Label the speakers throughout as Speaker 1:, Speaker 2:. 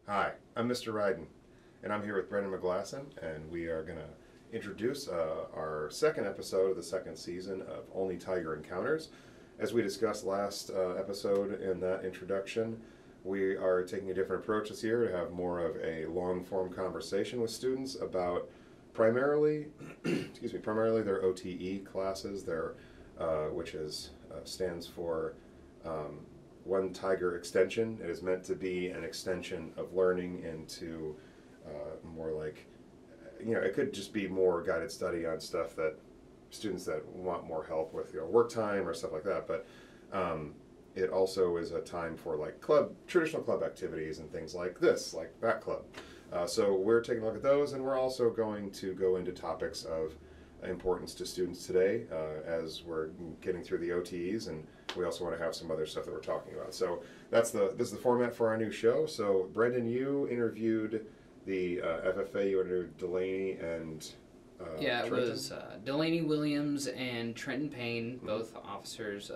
Speaker 1: Hi, I'm Mr. Ryden, and I'm here with Brendon McGlasson, and we are going to introduce our second episode of the second season of Olney Tiger Encounters. As we discussed last episode in that introduction, we are taking a different approach this year to have more of a long-form conversation with students about primarily their OTE classes, which stands for One Tiger Extension. It is meant to be an extension of learning into more like, it could just be more guided study on stuff that students that want more help with, work time or stuff like that. But it also is a time for like traditional club activities and things like this, like that club. So we're taking a look at those, and we're also going to go into topics of importance to students today as we're getting through the OTEs, and we also want to have some other stuff that we're talking about. So this is the format for our new show. So Brendon, you interviewed the FFA, you interviewed Delaney and
Speaker 2: It
Speaker 1: Trenton?
Speaker 2: was Delaney Williams and Trenton Payne, both officers.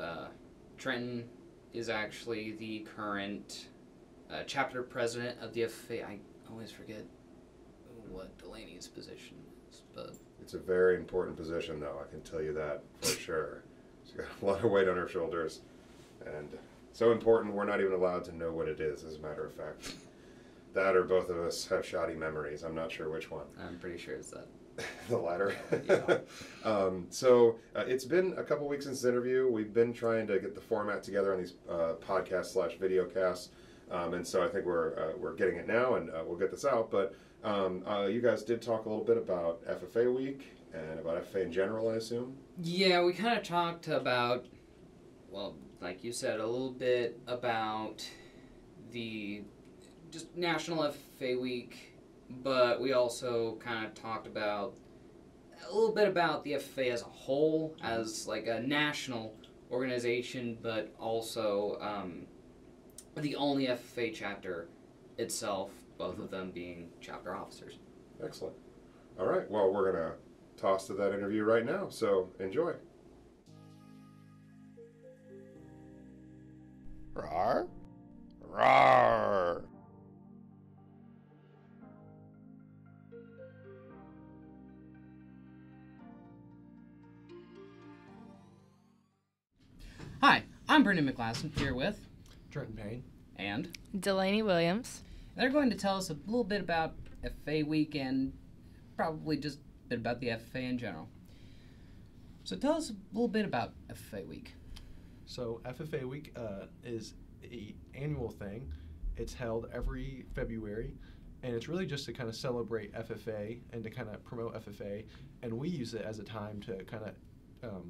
Speaker 2: Trenton is actually the current chapter president of the FFA. I always forget what Delaney's position is, but
Speaker 1: It's a very important position, though, I can tell you that for sure. She's got a lot of weight on her shoulders, and so important we're not even allowed to know what it is, as a matter of fact. That or both of us have shoddy memories. I'm not sure which one.
Speaker 2: I'm pretty sure it's that.
Speaker 1: The latter.
Speaker 2: Yeah.
Speaker 1: So it's been a couple weeks since the interview. We've been trying to get the format together on these podcast/video casts, and so I think we're getting it now, and we'll get this out. But you guys did talk a little bit about FFA week and about FFA in general, I assume.
Speaker 2: Yeah, we kind of talked about, well, like you said, a little bit about the just National FFA week, but we also kind of talked about a little bit about the FFA as a whole, as like a national organization, but also the Olney FFA chapter itself, both of them being chapter officers.
Speaker 1: Excellent. All right, well, we're going to toss to that interview right now, so enjoy.
Speaker 3: Rawr. Rawr.
Speaker 2: Hi, I'm Brendon McGlasson, here with
Speaker 4: Trenton Payne.
Speaker 2: and
Speaker 5: Delaney Williams.
Speaker 2: they're going to tell us a little bit about FFA week and probably just a bit about the FFA in general. So tell us a little bit about FFA week.
Speaker 4: So FFA Week is an annual thing. It's held every February, and it's really just to kind of celebrate FFA and to kind of promote FFA, and we use it as a time to kind of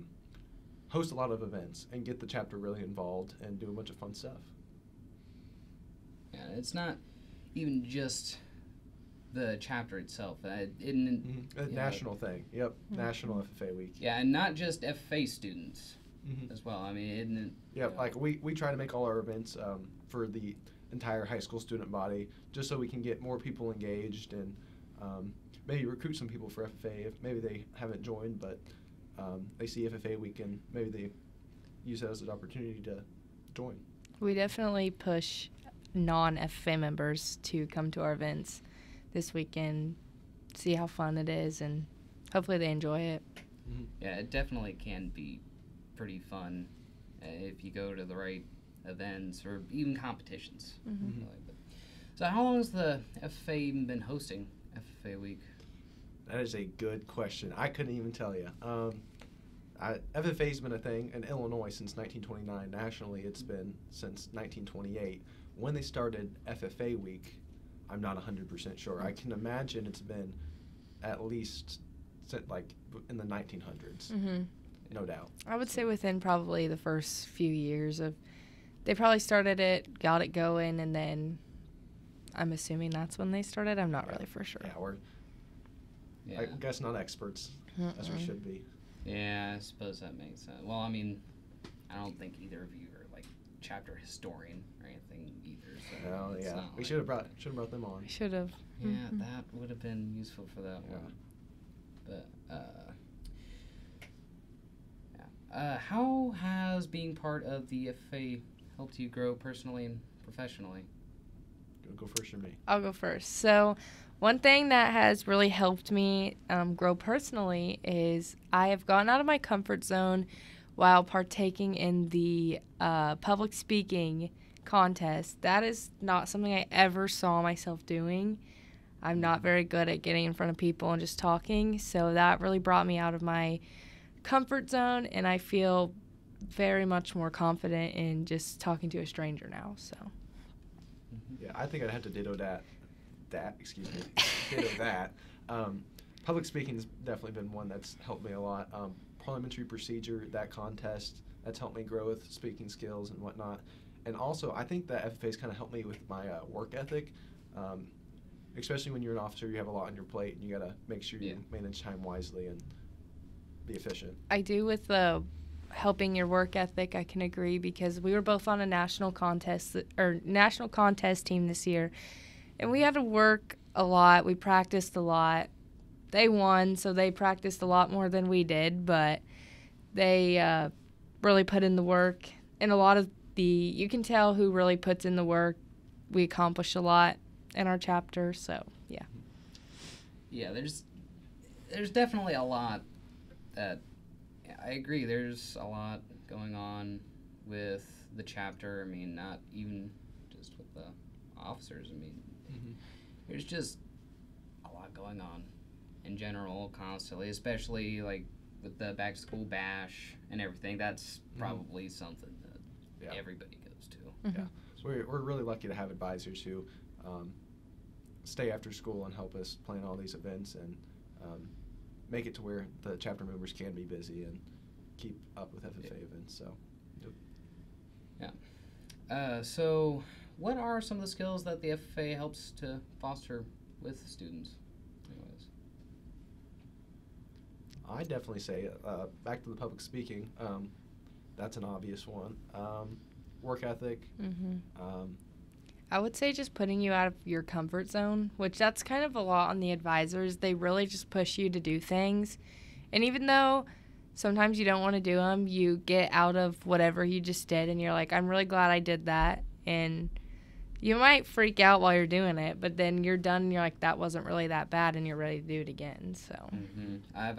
Speaker 4: host a lot of events and get the chapter really involved and do a bunch of fun stuff.
Speaker 2: Yeah, it's not even just the chapter itself.
Speaker 4: A
Speaker 2: Yeah.
Speaker 4: national thing. Yep, National FFA Week.
Speaker 2: Yeah, and not just FFA students
Speaker 4: Mm-hmm.
Speaker 2: as well. I mean, isn't it?
Speaker 4: Yeah, like we try to make all our events for the entire high school student body, just so we can get more people engaged and maybe recruit some people for FFA if maybe they haven't joined, but they see FFA week and maybe they use it as an opportunity to join.
Speaker 5: We definitely push non-FFA members to come to our events this weekend, see how fun it is, and hopefully they enjoy it.
Speaker 4: Mm-hmm.
Speaker 2: Yeah, it definitely can be pretty fun if you go to the right events or even competitions.
Speaker 5: Mm-hmm.
Speaker 2: Like that. So how long has the FFA been hosting FFA week?
Speaker 4: That is a good question. I couldn't even tell you. FFA's been a thing in Illinois since 1929. Nationally, it's been since 1928. When they started FFA week, I'm not 100% sure. I can imagine it's been at least like in the 1900s.
Speaker 5: Mm-hmm.
Speaker 4: No doubt.
Speaker 5: I would say within probably the first few years of, they probably started it, got it going, and then I'm assuming that's when they started. I'm not really for sure.
Speaker 4: Yeah, I guess not experts, as we should be.
Speaker 2: Yeah, I suppose that makes sense. Well, I mean, I don't think either of you are like chapter historian or anything either. So
Speaker 4: Well,
Speaker 2: it's
Speaker 4: yeah,
Speaker 2: not
Speaker 4: we
Speaker 2: like-
Speaker 4: should have brought them on.
Speaker 5: Should have.
Speaker 2: Yeah,
Speaker 5: Mhm.
Speaker 2: that would have been useful for that
Speaker 4: Yeah.
Speaker 2: one. But how has being part of the FFA helped you grow personally and professionally?
Speaker 4: Go first or me?
Speaker 5: I'll go first. So, one thing that has really helped me grow personally is I have gotten out of my comfort zone while partaking in the public speaking contest. That is not something I ever saw myself doing. I'm not very good at getting in front of people and just talking, so that really brought me out of my comfort zone, and I feel very much more confident in just talking to a stranger now. So.
Speaker 4: Yeah, I think I'd have to ditto that. Ditto that. Public speaking's definitely been one that's helped me a lot. Parliamentary procedure, that contest, that's helped me grow with speaking skills and whatnot. And also, I think that FFA's kind of helped me with my work ethic. Especially when you're an officer, you have a lot on your plate, and you got to make sure you manage time wisely and be efficient.
Speaker 5: I do with the helping your work ethic, I can agree, because we were both on a national contest team this year, and we had to work a lot. We practiced a lot. They won, so they practiced a lot more than we did, but they really put in the work. And a lot of you can tell who really puts in the work. We accomplished a lot in our chapter, so yeah.
Speaker 2: Yeah, there's definitely a lot that I agree. There's a lot going on with the chapter. I mean, not even just with the officers. I mean, there's just a lot going on in general, constantly, especially like with the back to school bash and everything. That's probably something that everybody goes to.
Speaker 5: Mm-hmm.
Speaker 4: Yeah, so we're really lucky to have advisors who stay after school and help us plan all these events and make it to where the chapter members can be busy and keep up with FFA events. So,
Speaker 2: so what are some of the skills that the FFA helps to foster with students? Anyways.
Speaker 4: I definitely say back to the public speaking. That's an obvious one. Work ethic.
Speaker 5: I would say just putting you out of your comfort zone, which that's kind of a lot on the advisors. They really just push you to do things. And even though sometimes you don't want to do them, you get out of whatever you just did, and you're like, I'm really glad I did that. And you might freak out while you're doing it, but then you're done, and you're like, that wasn't really that bad, and you're ready to do it again. So
Speaker 2: I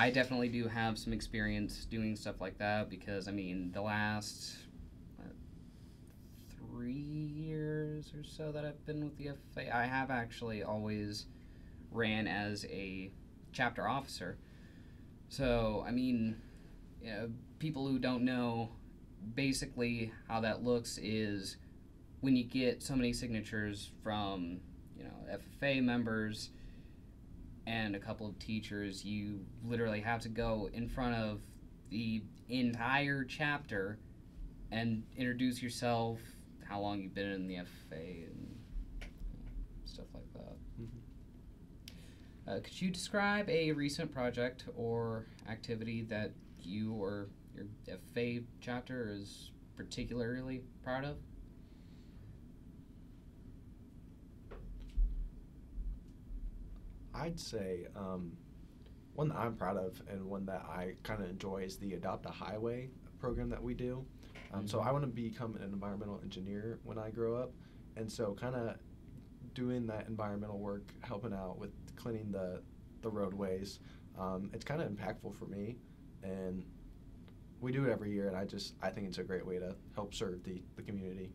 Speaker 2: definitely do have some experience doing stuff like that because, I mean, the last 3 years or so that I've been with the FFA, I have actually always ran as a chapter officer. So, I mean, people who don't know, basically how that looks is when you get so many signatures from, FFA members and a couple of teachers, you literally have to go in front of the entire chapter and introduce yourself, how long you've been in the FFA, and stuff like that. Could you describe a recent project or activity that you or your FFA chapter is particularly proud of?
Speaker 4: I'd say one that I'm proud of and one that I kind of enjoy is the Adopt a Highway program that we do. So I want to become an environmental engineer when I grow up, and so kind of doing that environmental work, helping out with cleaning the roadways, it's kind of impactful for me, and we do it every year, and I think it's a great way to help serve the community.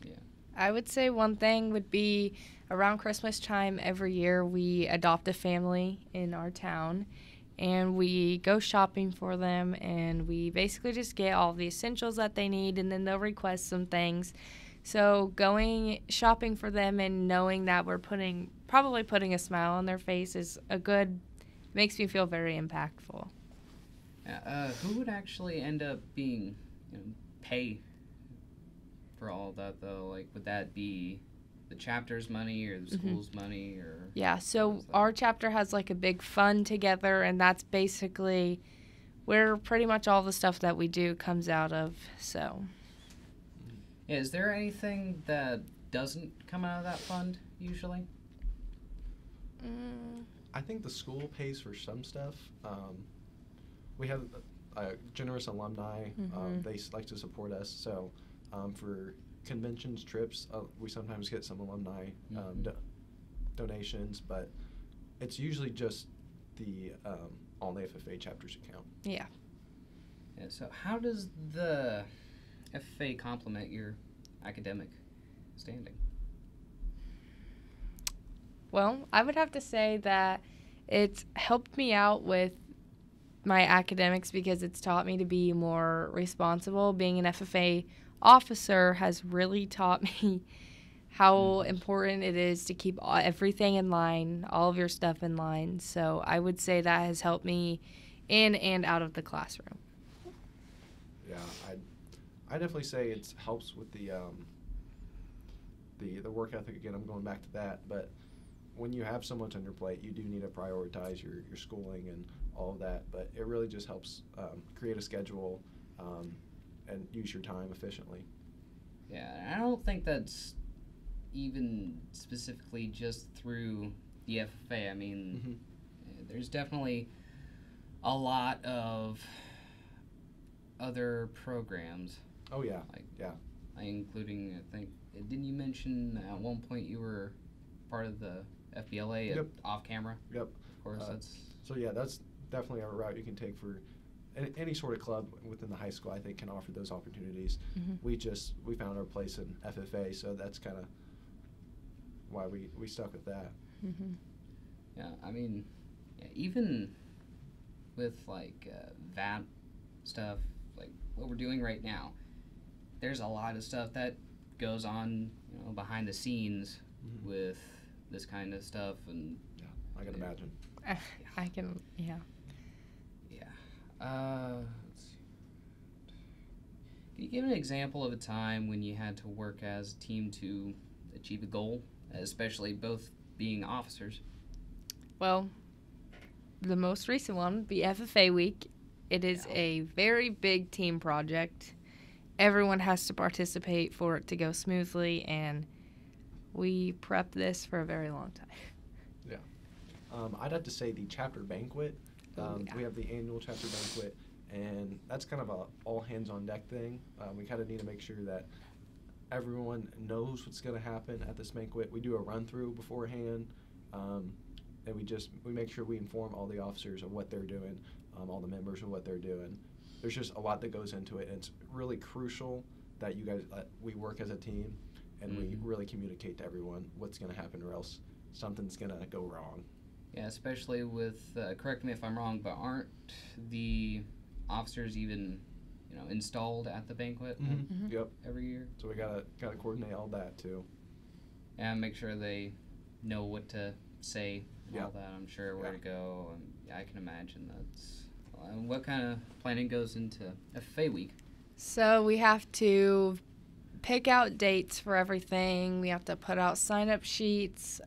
Speaker 2: Yeah.
Speaker 5: I would say one thing would be around Christmas time every year we adopt a family in our town, and we go shopping for them, and we basically just get all the essentials that they need, and then they'll request some things. So going shopping for them and knowing that we're probably putting a smile on their face makes me feel very impactful.
Speaker 2: Who would actually end up being, pay for all of that, though? Like, would that be the chapter's money or the school's money? Or
Speaker 5: yeah, so our chapter has like a big fund together, and that's basically where pretty much all the stuff that we do comes out of. So
Speaker 2: yeah, is there anything that doesn't come out of that fund usually?
Speaker 4: I think the school pays for some stuff. We have generous alumni. They like to support us. So for conventions, trips, we sometimes get some alumni donations, but it's usually just the Olney FFA chapter's account.
Speaker 5: Yeah.
Speaker 2: Yeah, so how does the FFA complement your academic standing?
Speaker 5: Well, I would have to say that it's helped me out with my academics because it's taught me to be more responsible. Being an FFA officer has really taught me how important it is to keep everything in line, all of your stuff in line. So I would say that has helped me in and out of the classroom.
Speaker 4: Yeah, I definitely say it helps with the work ethic. Again, I'm going back to that, but when you have so much on your plate, you do need to prioritize your schooling and all of that, but it really just helps create a schedule and use your time efficiently.
Speaker 2: Yeah, I don't think that's even specifically just through the FFA. I mean, there's definitely a lot of other programs.
Speaker 4: Oh, yeah.
Speaker 2: Including, I think, didn't you mention at one point you were part of the FBLA
Speaker 4: Yep.
Speaker 2: off camera?
Speaker 4: Yep.
Speaker 2: Of course,
Speaker 4: So, yeah, that's definitely a route you can take for any sort of club within the high school. I think can offer those opportunities. We found our place in FFA, so that's kind of why we stuck with that.
Speaker 2: Yeah, I mean, even with like that stuff, like what we're doing right now, there's a lot of stuff that goes on, behind the scenes with this kind of stuff, and
Speaker 4: yeah, I can imagine.
Speaker 5: I can, yeah.
Speaker 2: Let's see. Can you give an example of a time when you had to work as a team to achieve a goal, especially both being officers?
Speaker 5: Well, the most recent one would be FFA week. It is a very big team project. Everyone has to participate for it to go smoothly, and we prepped this for a very long time.
Speaker 4: Yeah. I'd have to say the chapter banquet. We have the annual chapter banquet, and that's kind of a all-hands-on-deck thing. We kind of need to make sure that everyone knows what's going to happen at this banquet. We do a run-through beforehand, and we make sure we inform all the officers of what they're doing, all the members of what they're doing. There's just a lot that goes into it, and it's really crucial that you guys we work as a team, and we really communicate to everyone what's going to happen, or else something's going to go wrong.
Speaker 2: Yeah, especially with, correct me if I'm wrong, but aren't the officers even, installed at the banquet
Speaker 4: Yep.
Speaker 2: every year?
Speaker 4: So we gotta coordinate all that too.
Speaker 2: And make sure they know what to say and all
Speaker 4: Yeah.
Speaker 2: that, I'm sure, where to go. And I can imagine that's... what kind of planning goes into FFA week?
Speaker 5: So we have to pick out dates for everything. We have to put out sign-up sheets,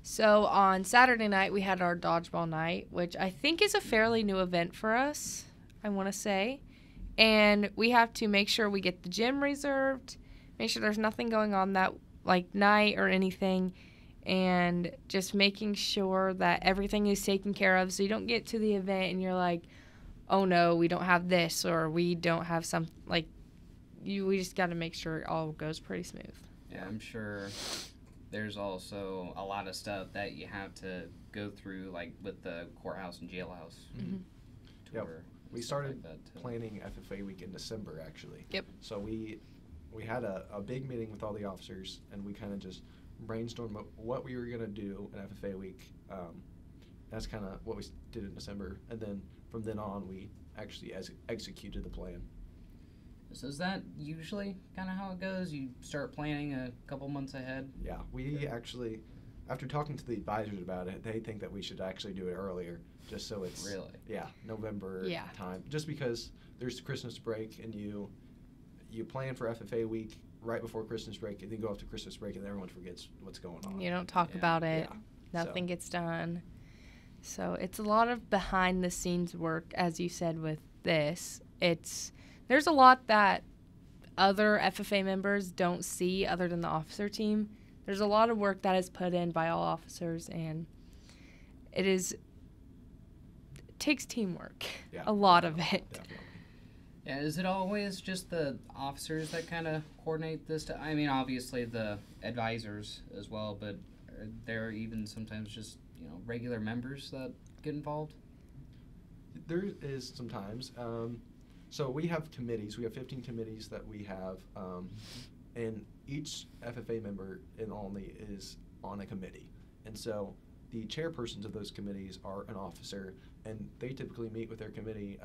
Speaker 5: So on Saturday night, we had our dodgeball night, which I think is a fairly new event for us, I want to say. And we have to make sure we get the gym reserved, make sure there's nothing going on that night or anything, and just making sure that everything is taken care of so you don't get to the event and you're like, oh no, we don't have this, or we don't have some, we just got to make sure it all goes pretty smooth.
Speaker 2: Yeah, I'm sure there's also a lot of stuff that you have to go through, with the courthouse and jailhouse tour.
Speaker 4: We started planning FFA week in December, actually.
Speaker 5: Yep.
Speaker 4: So we had a big meeting with all the officers, and we kind of just brainstormed what we were going to do in FFA week. That's kind of what we did in December. And then from then on, we actually executed the plan.
Speaker 2: So is that usually kind of how it goes? You start planning a couple months ahead?
Speaker 4: Yeah, we actually, after talking to the advisors about it, they think that we should actually do it earlier, just so it's November time. Just because there's the Christmas break, and you plan for FFA week right before Christmas break, and then go off to Christmas break, and everyone forgets what's going on.
Speaker 5: You don't talk about it.
Speaker 4: Yeah.
Speaker 5: Nothing gets done. So it's a lot of behind-the-scenes work, as you said, with this. There's a lot that other FFA members don't see other than the officer team. There's a lot of work that is put in by all officers, and it takes teamwork, a lot of it.
Speaker 4: Definitely.
Speaker 2: Yeah, is it always just the officers that kind of coordinate this? I mean, obviously the advisors as well, but are there even sometimes just, regular members that get involved?
Speaker 4: There is sometimes. So we have committees. We have 15 committees that we have, and each FFA member in Olney is on a committee. And so the chairpersons of those committees are an officer, and they typically meet with their committee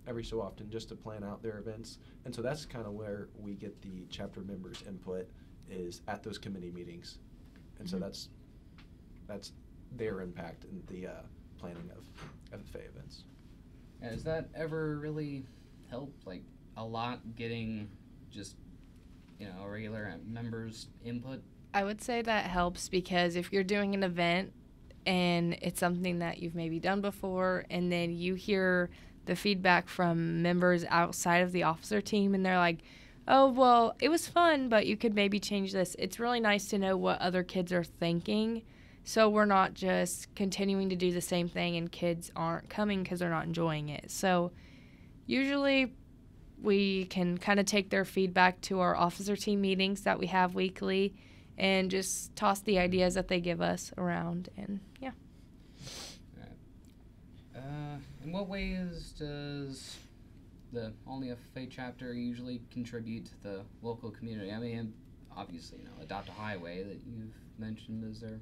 Speaker 4: every so often just to plan out their events. And so that's kind of where we get the chapter members' input, is at those committee meetings. And so that's their impact in the planning of FFA events.
Speaker 2: Yeah, does that ever really help, like, a lot getting just, regular members' input?
Speaker 5: I would say that helps, because if you're doing an event and it's something that you've maybe done before, and then you hear the feedback from members outside of the officer team and they're like, oh, well, it was fun, but you could maybe change this. It's really nice to know what other kids are thinking, so we're not just continuing to do the same thing and kids aren't coming because they're not enjoying it. So usually we can kind of take their feedback to our officer team meetings that we have weekly and just toss the ideas that they give us around, and yeah.
Speaker 2: In what ways does the Olney FFA chapter usually contribute to the local community? I mean, obviously, Adopt a Highway that you've mentioned. Is there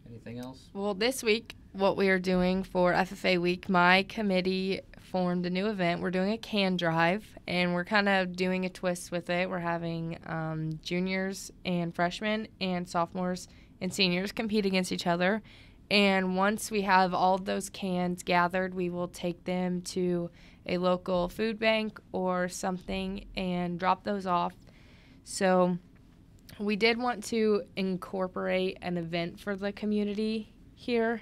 Speaker 2: anything else?
Speaker 5: Well, this week, what we are doing for FFA week, my committee formed a new event. We're doing a can drive, and we're kind of doing a twist with it. We're having juniors and freshmen and sophomores and seniors compete against each other. And once we have all of those cans gathered, we will take them to a local food bank or something and drop those off. So we did want to incorporate an event for the community here,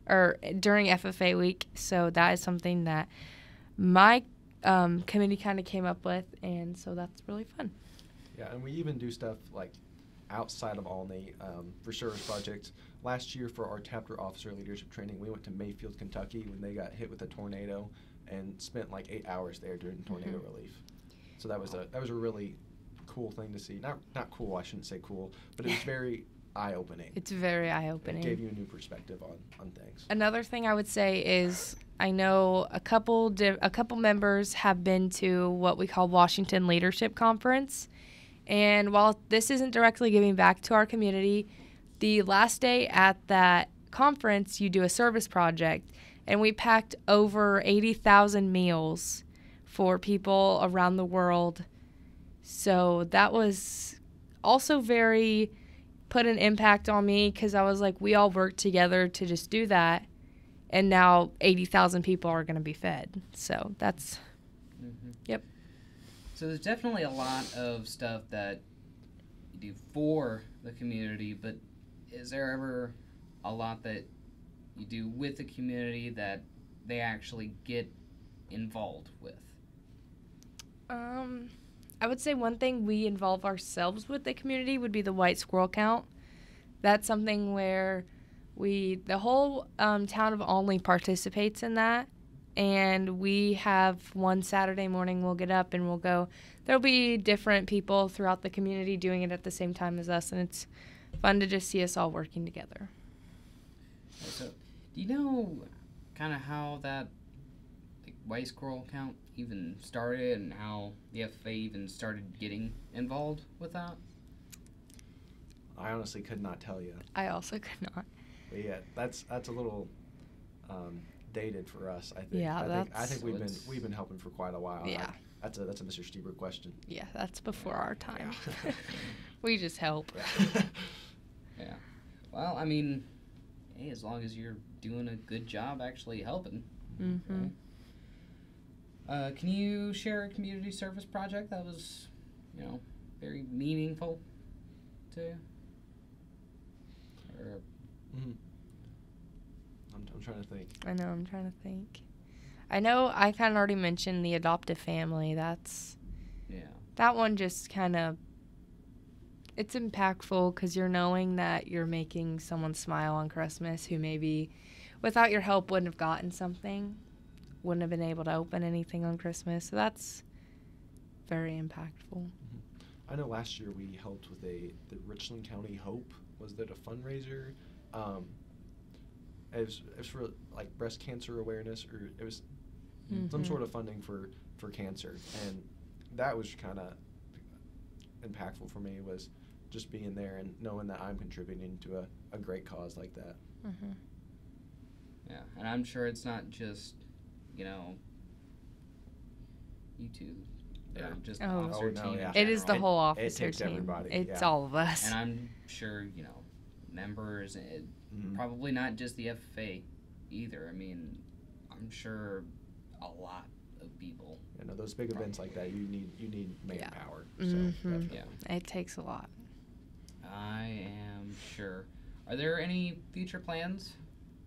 Speaker 5: or during FFA week. So that is something that my committee kind of came up with, and so that's really fun.
Speaker 4: Yeah, and we even do stuff like outside of Olney for service projects. Last year for our chapter officer leadership training, we went to Mayfield, Kentucky when they got hit with a tornado and spent like 8 hours there during tornado relief. So that was a really cool thing to see. Not cool, I shouldn't say cool, but it was very eye-opening.
Speaker 5: It's very eye-opening.
Speaker 4: It gave you a new perspective on things.
Speaker 5: Another thing I would say is I know a couple members have been to what we call Washington Leadership Conference. And while this isn't directly giving back to our community, the last day at that conference, you do a service project. And we packed over 80,000 meals for people around the world. So that was also put an impact on me, because I was like, we all worked together to just do that, and now 80,000 people are going to be fed. So that's, Yep.
Speaker 2: So there's definitely a lot of stuff that you do for the community, but is there ever a lot that you do with the community that they actually get involved with?
Speaker 5: I would say one thing we involve ourselves with the community would be the white squirrel count. That's something where the whole town of Olney participates in that, and we have one Saturday morning we'll get up and we'll go. There'll be different people throughout the community doing it at the same time as us, and it's fun to just see us all working together.
Speaker 2: So, do you know kind of how that white squirrel count even started and how the FFA even started getting involved with that?
Speaker 4: I honestly could not tell you.
Speaker 5: I also could not.
Speaker 4: But yeah, that's a little dated for us, I think.
Speaker 5: Yeah,
Speaker 4: I think we've been helping for quite a while.
Speaker 5: Yeah.
Speaker 4: That's a Mr. Stieber question.
Speaker 5: Yeah, that's before our time. Yeah. We just help.
Speaker 2: Yeah. Well, I mean, hey, as long as you're doing a good job actually helping.
Speaker 5: Mm-hmm.
Speaker 2: Right? Can you share a community service project that was, very meaningful to you? Or...
Speaker 4: I'm trying to think.
Speaker 5: I know, I'm trying to think. I know I kind of already mentioned the adoptive family. That one just kind of, it's impactful because you're knowing that you're making someone smile on Christmas who maybe without your help wouldn't have gotten something, wouldn't have been able to open anything on Christmas. So very impactful.
Speaker 4: I know last year we helped with the Richland County Hope. Was that a fundraiser? It was for like breast cancer awareness, or it was some sort of funding for cancer, and that was kind of impactful for me, was just being there and knowing that I'm contributing to a great cause like that.
Speaker 2: Yeah, and I'm sure it's not just, you know, you two.
Speaker 4: Yeah.
Speaker 2: Or just
Speaker 5: Oh.
Speaker 2: officer
Speaker 4: Oh, no,
Speaker 2: team.
Speaker 4: yeah.
Speaker 2: in
Speaker 5: It is the
Speaker 2: general.
Speaker 5: whole
Speaker 4: It
Speaker 5: officer
Speaker 4: takes
Speaker 5: team.
Speaker 4: everybody,
Speaker 5: It's
Speaker 4: yeah.
Speaker 5: all of us.
Speaker 2: And I'm sure, you know, members, probably not just the FFA either. I mean, I'm sure a lot of people.
Speaker 4: You know, those big events like that, you need manpower. So
Speaker 5: Mhm.
Speaker 2: Yeah.
Speaker 5: It takes a lot.
Speaker 2: I am sure. Are there any future plans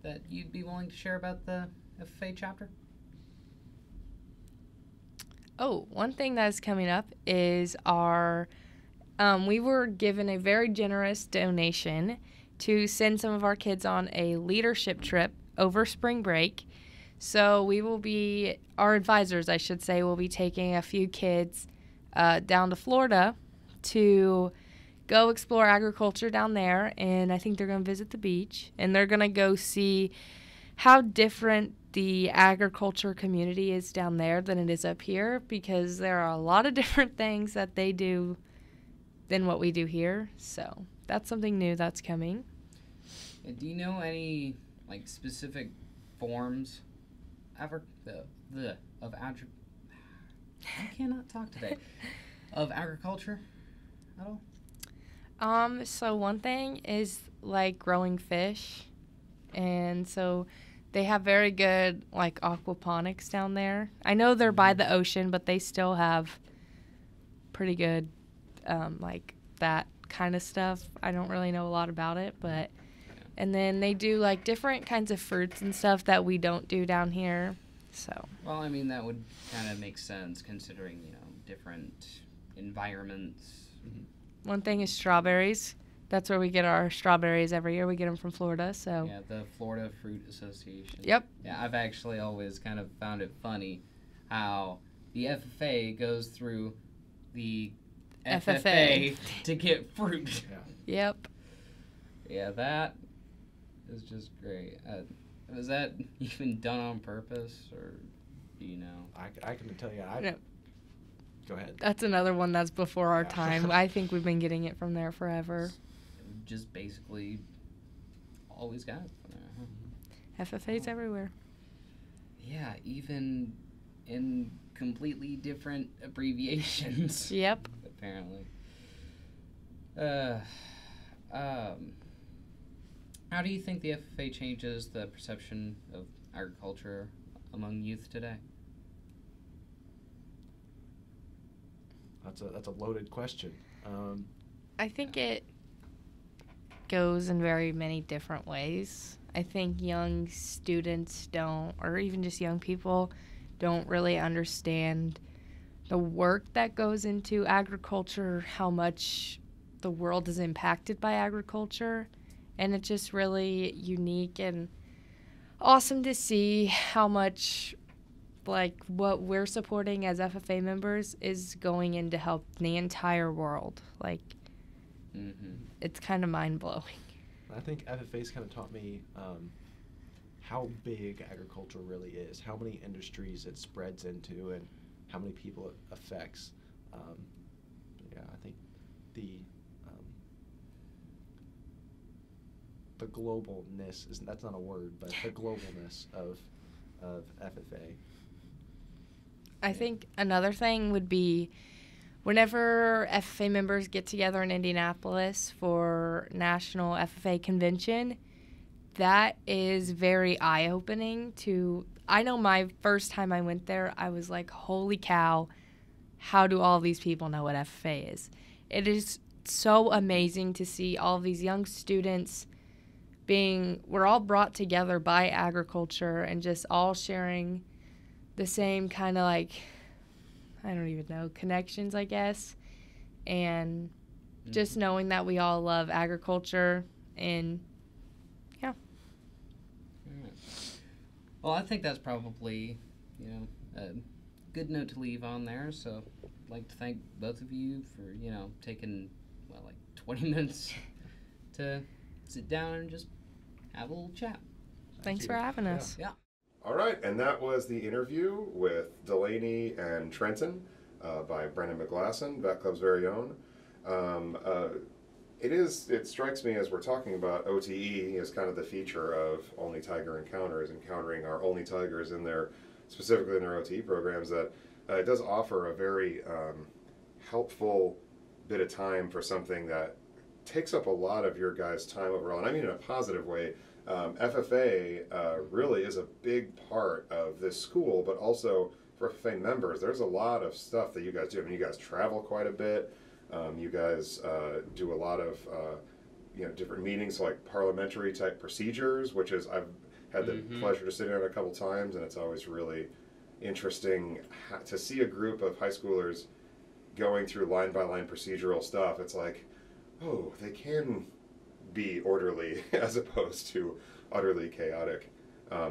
Speaker 2: that you'd be willing to share about the FFA chapter?
Speaker 5: Oh, one thing that's coming up is we were given a very generous donation to send some of our kids on a leadership trip over spring break. So our advisors, I should say, will be taking a few kids down to Florida to go explore agriculture down there, and I think they're going to visit the beach, and they're going to go see how different the agriculture community is down there than it is up here, because there are a lot of different things that they do than what we do here. So that's something new that's coming.
Speaker 2: Do you know any like specific forms of I cannot talk today. Of agriculture at all?
Speaker 5: So one thing is like growing fish, and so they have very good like aquaponics down there. I know they're by the ocean, but they still have pretty good like that kind of stuff. I don't really know a lot about it, but and then they do like different kinds of fruits and stuff that we don't do down here. So
Speaker 2: Well, I mean that would kind of make sense considering, you know, different environments.
Speaker 5: one thing is strawberries. That's where we get our strawberries every year. We get them from Florida, so.
Speaker 2: Yeah, the Florida Fruit Association.
Speaker 5: Yep.
Speaker 2: Yeah, I've actually always kind of found it funny how the FFA goes through the FFA to get fruit.
Speaker 5: Yep.
Speaker 2: Yeah, that is just great. Was that even done on purpose, or do you know?
Speaker 4: I can tell you.
Speaker 5: No.
Speaker 4: Go ahead.
Speaker 5: That's another one that's before our time. I think we've been getting it from there forever.
Speaker 2: Just basically always got it from there, huh?
Speaker 5: FFA's everywhere.
Speaker 2: Yeah, even in completely different abbreviations.
Speaker 5: Yep.
Speaker 2: Apparently. How do you think the FFA changes the perception of agriculture among youth today?
Speaker 4: That's a loaded question.
Speaker 5: I think it goes in very many different ways. I think young students don't, or even just young people, don't really understand the work that goes into agriculture, how much the world is impacted by agriculture. And it's just really unique and awesome to see how much, like, what we're supporting as FFA members is going in to help the entire world. Like, it's kind of mind-blowing.
Speaker 4: I think FFA's kind of taught me how big agriculture really is, how many industries it spreads into, and how many people it affects. I think the globalness that's not a word, but the globalness of FFA.
Speaker 5: I think another thing would be whenever FFA members get together in Indianapolis for National FFA Convention, that is very eye-opening to. I know my first time I went there, I was like, holy cow, how do all these people know what FFA is? It is so amazing to see all these young students we're all brought together by agriculture and just all sharing the same kind of like, I don't even know, connections, I guess. And just knowing that we all love agriculture and, yeah.
Speaker 2: Well, I think that's probably, a good note to leave on there. So like to thank both of you for, taking, 20 minutes to sit down and just have a little chat.
Speaker 5: Thanks for having us.
Speaker 2: Yeah.
Speaker 1: All right, and that was the interview with Delaney and Trenton by Brendon McGlasson, Bat Club's very own. It strikes me as we're talking about OTE as kind of the feature of Olney Tiger Encounters, encountering our Olney Tigers specifically in their OTE programs, that it does offer a very helpful bit of time for something that takes up a lot of your guys' time overall, and I mean in a positive way. FFA really is a big part of this school, but also for FFA members, there's a lot of stuff that you guys do. I mean, you guys travel quite a bit. You guys do a lot of different meetings, like parliamentary type procedures, which is I've had the pleasure to sit in on a couple times, and it's always really interesting to see a group of high schoolers going through line by line procedural stuff. It's like, oh, they can be orderly as opposed to utterly chaotic.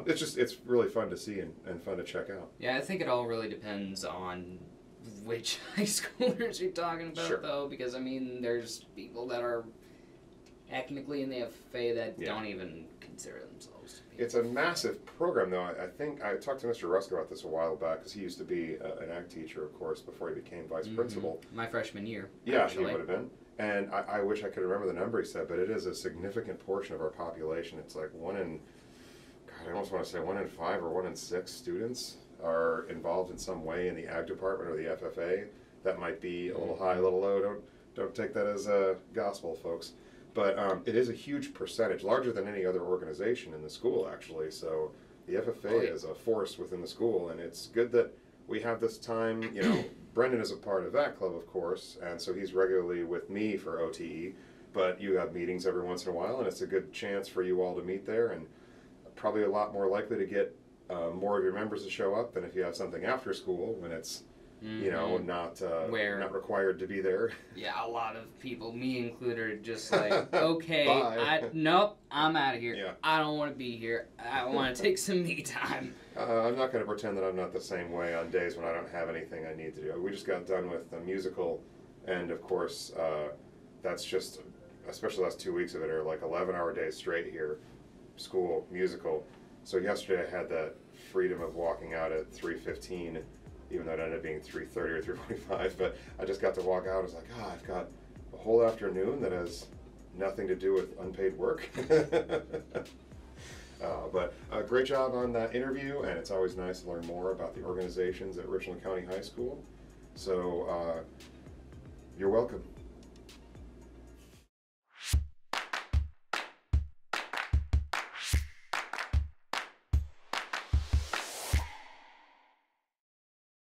Speaker 1: It's really fun to see and fun to check out.
Speaker 2: Yeah, I think it all really depends on which high schoolers you're talking about,
Speaker 1: Sure.
Speaker 2: though, because, I mean, there's people that are technically in the FFA that don't even consider themselves to be.
Speaker 1: It's a massive program, though. I think I talked to Mr. Rusk about this a while back, because he used to be an ag teacher, of course, before he became vice principal.
Speaker 2: My freshman year,
Speaker 1: Yeah,
Speaker 2: actually.
Speaker 1: he would have been. And I wish I could remember the number he said, but it is a significant portion of our population. It's like I almost want to say 1 in 5 or 1 in 6 students are involved in some way in the ag department or the FFA. That might be a little high, a little low. Don't take that as gospel, folks. But it is a huge percentage, larger than any other organization in the school, actually. So the FFA is a force within the school, and it's good that we have this time. Brendon is a part of that club, of course, and so he's regularly with me for OTE. But you have meetings every once in a while, and it's a good chance for you all to meet there, and probably a lot more likely to get more of your members to show up than if you have something after school when it's not required to be there.
Speaker 2: Yeah, a lot of people, me included, are just like, okay,
Speaker 1: Bye.
Speaker 2: nope, I'm out of here.
Speaker 1: Yeah.
Speaker 2: I don't want to be here. I want to take some me time.
Speaker 1: I'm not going to pretend that I'm not the same way on days when I don't have anything I need to do. We just got done with the musical, and of course, that's just, especially the last 2 weeks of it, are like 11-hour days straight here, school, musical. So yesterday I had that freedom of walking out at 3:15, even though it ended up being 3:30 or 3:45, but I just got to walk out. I was like, I've got a whole afternoon that has nothing to do with unpaid work. But great job on that interview, and it's always nice to learn more about the organizations at Richland County High School. So you're welcome.